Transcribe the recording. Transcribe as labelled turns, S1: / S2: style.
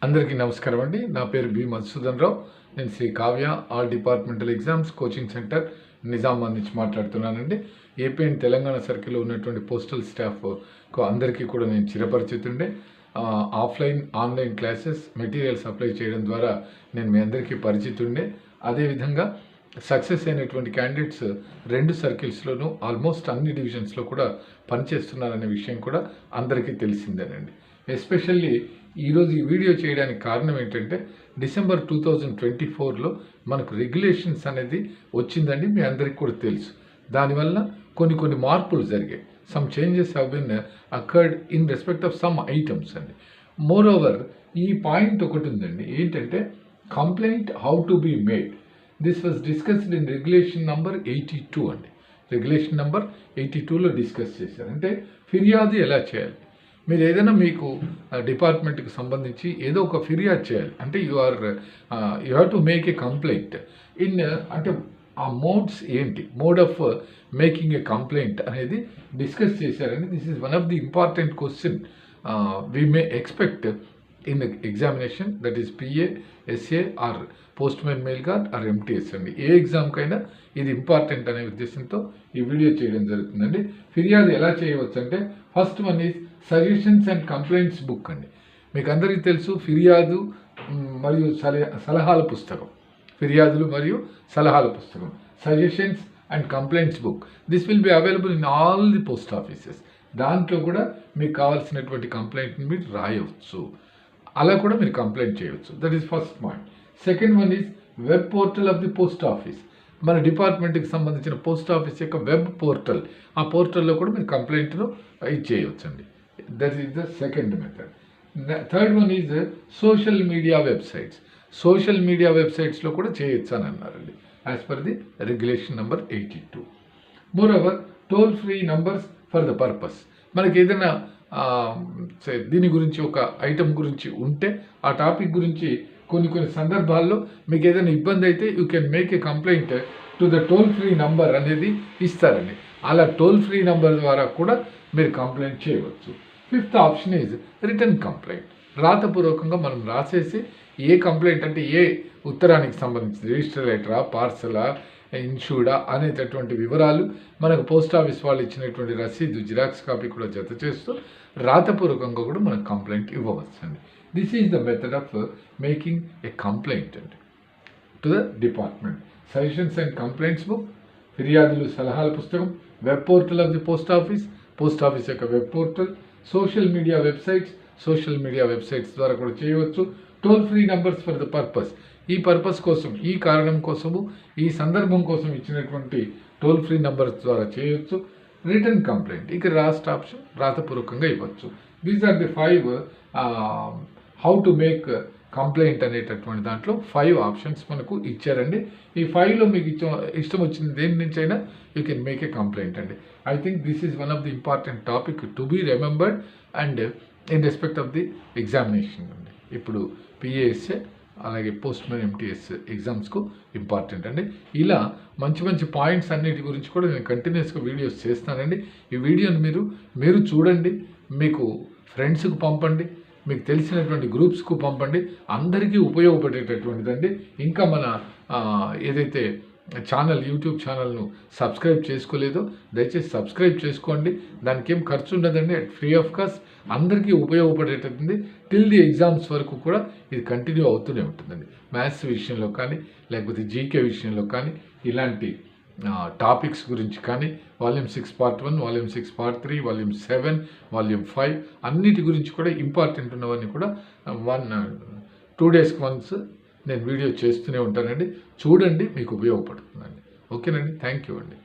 S1: అందరికీ నమస్కారం అండి. నా పేరు బి మధుసూదన్ రావు. నేను Sri Kavya all departmental exams coaching center Nizamabad నుంచి మాట్లాడుతున్నానండి. ఏపీ అండ్ తెలంగాణ సర్కిల్లో ఉన్నటువంటి పోస్టల్ స్టాఫ్ అందరికీ కూడా నేను చిరపరిచితుండే. Offline online classes materials apply చేయడం ద్వారా నేను మీ అందరికీ పరిచితుండే. అదేవిధంగా సక్సెస్ అయినటువంటి క్యాండిడేట్స్ 2 సర్కిల్స్లోనూ ఆల్మోస్ట్ అన్ని డివిజన్స్లో కూడా పనిచేస్తున్నారనే విషయం కూడా అందరికీ తెలిసిందేనండి. ఎస్పెషల్లీ ఈరోజు ఈ వీడియో చేయడానికి కారణం ఏంటంటే డిసెంబర్ 2024లో మనకు రెగ్యులేషన్స్ అనేది వచ్చిందండి. మీ అందరికీ కూడా తెలుసు. దానివల్ల కొన్ని మార్పులు జరిగాయి. Some changes have been occurred in respect of some items అండి. మోర్ ఓవర్ ఈ పాయింట్ ఒకటి ఉందండి, ఏంటంటే complaint how to be made. This was discussed in regulation number 82 అండి. రెగ్యులేషన్ నెంబర్ 82లో డిస్కస్ చేశారు. అంటే ఫిర్యాదు ఎలా చేయాలి. మీరు ఏదైనా మీకు డిపార్ట్మెంట్కి సంబంధించి ఏదో ఒక ఫిర్యాదు చేయాలి అంటే you have to make a complaint in, అంటే ఆ మోడ్స్ ఏంటి, mode of making a complaint అనేది డిస్కస్ చేశారండి. This is one of the important question we may expect in examination, that is PA, SA or postman mail guard or MTS అండి. ఏ ఎగ్జామ్కైనా ఇది important అనే ఉద్దేశంతో ఈ video చేయడం జరుగుతుందండి. ఫిర్యాదు ఎలా చేయవచ్చు అంటే first one is suggestions and complaints book అండి. మీకు అందరికీ తెలుసు ఫిర్యాదు మరియు సలహాల పుస్తకం, ఫిర్యాదులు మరియు సలహాల పుస్తకం, suggestions and complaints book. This will be available in all the post offices. దాంట్లో కూడా మీకు కావాల్సినటువంటి కంప్లైంట్ని మీరు రాయవచ్చు, అలా కూడా మీరు కంప్లైంట్ చేయవచ్చు. That is first point. Second one is web portal of the post office. మన డిపార్ట్మెంట్కి సంబంధించిన పోస్ట్ ఆఫీస్ యొక్క వెబ్ పోర్టల్, ఆ పోర్టల్లో కూడా మీరు కంప్లైంట్ను ఇచ్చేయవచ్చు అండి. That is the second method. Third one is social media websites. Social media వెబ్సైట్స్లో కూడా చేయొచ్చు అని అన్నారండి, as per the regulation number 82. Moreover toll free numbers for the purpose. మనకి ఏదైనా దీని గురించి ఒక ఐటమ్ గురించి ఉంటే ఆ టాపిక్ గురించి కొన్ని సందర్భాల్లో మీకు ఏదైనా ఇబ్బంది అయితే you can make a complaint to the toll free number అనేది ఇస్తారండి. అలా టోల్ ఫ్రీ నంబర్ ద్వారా కూడా మీరు కంప్లైంట్ చేయవచ్చు. Fifth option is return complaint. రాతపూర్వకంగా మనం రాసేసి ఏ కంప్లైంట్ అంటే ఏ ఉత్తరానికి సంబంధించి రిజిస్టర్ లెటరా, పార్సలా, ఇన్షూర్డా అనేటటువంటి వివరాలు మనకు పోస్ట్ ఆఫీస్ వాళ్ళు ఇచ్చినటువంటి రసీదు జిరాక్స్ కాపీ కూడా జత చేస్తూ రాతపూర్వకంగా కూడా మనకు కంప్లైంట్ ఇవ్వవచ్చు అండి. This is the method of making a complaint అండి to the department. Suggestions and complaints book, ఫిర్యాదులు సలహాల పుస్తకం, web portal of the post office, post office యొక్క web portal, social media websites, social media websites ద్వారా కూడా చేయవచ్చు. Toll free numbers for the purpose, ఈ purpose కోసం, ఈ కారణం కోసము, ఈ సందర్భం కోసం ఇచ్చినటువంటి టోల్ ఫ్రీ నంబర్స్ ద్వారా చేయొచ్చు. రిటర్న్ కంప్లైంట్, ఇక లాస్ట్ ఆప్షన్ రాతపూర్వకంగా ఇవ్వచ్చు. These are the 5 how to make complaint అనేటటువంటి దాంట్లో 5 ఆప్షన్స్ మనకు ఇచ్చారండి. ఈ 5లో మీకు ఇష్టం వచ్చింది దేని నుంచి అయినా you can make a complaint అండి. I think this is one of the important topic to be remembered and in respect of the examination అండి. ఇప్పుడు పిఏఎస్ఏ అలాగే పోస్ట్ మ్యాన్ ఎంటీఎస్ ఎగ్జామ్స్కు ఇంపార్టెంట్ అండి. ఇలా మంచి పాయింట్స్ అన్నిటి గురించి కూడా నేను కంటిన్యూస్గా వీడియోస్ చేస్తానండి. ఈ వీడియోని మీరు చూడండి, మీకు ఫ్రెండ్స్కు పంపండి, మీకు తెలిసినటువంటి గ్రూప్స్కు పంపండి. అందరికీ ఉపయోగపడేటటువంటిదండి. ఇంకా మన ఏదైతే యూట్యూబ్ ఛానల్ను సబ్స్క్రైబ్ చేసుకోలేదో దయచేసి సబ్స్క్రైబ్ చేసుకోండి. దానికి ఏం ఖర్చు ఉండదండి, ఫ్రీ ఆఫ్ కాస్ట్. అందరికీ ఉపయోగపడేటట్టుంది. టిల్ ది ఎగ్జామ్స్ వరకు కూడా ఇది కంటిన్యూ అవుతూనే ఉంటుందండి. మ్యాథ్స్ విషయంలో కానీ లేకపోతే జీకే విషయంలో కానీ ఇలాంటి టాపిక్స్ గురించి కానీ volume 6 part 1, volume 6 part 3, volume 7, volume 5 అన్నిటి గురించి కూడా ఇంపార్టెంట్ ఉన్నవన్నీ కూడా 2 డేస్కి వన్స్ నేను వీడియో చేస్తూనే ఉంటానండి. చూడండి, మీకు ఉపయోగపడుతుందండి. ఓకేనండి, థ్యాంక్ యూ అండి.